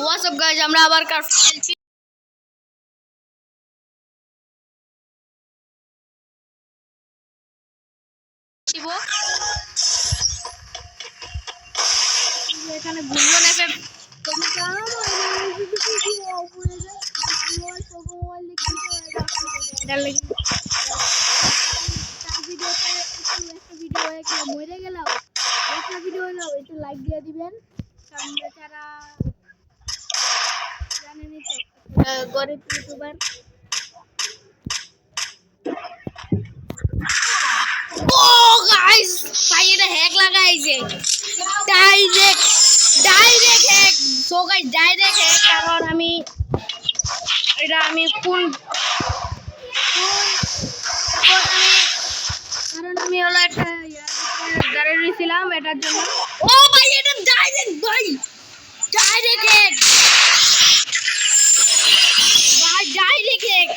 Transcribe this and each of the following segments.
WhatsApp guys, আমরা আবার কার খেলছি। এখানে গুঞ্জন এফএম মরে গেলাম। একটা ভিডিও হলো একটু লাইক দিয়ে দিবেন, কারণ বেচারা জানেনই তো গরিব ইউটিউবার। ও গাইস, ভাই এটা হ্যাক লাগাইছে, direct hack. So guys direct hack, কারণ আমি কোন আমি হলো একটা দাঁড়িয়ে রয়েছিলাম এটার জন্য। ও ভাই এটা ডাইরেক্ট হ্যাক, ভাই ডাইরেক্ট হ্যাক।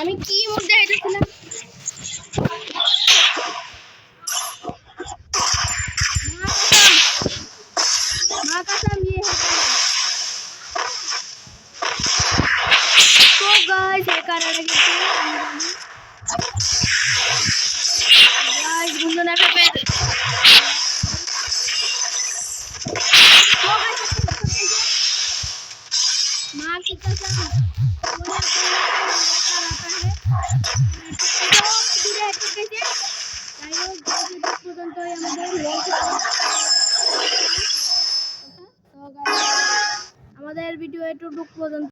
আমি কি মধ্যে এসেছিলাম, মা कसम ये है। तो गाइस ये कारण है कि गाइस गुंजन एफएफ मां की कसम আমাদের ভিডিও এটুকু পর্যন্ত।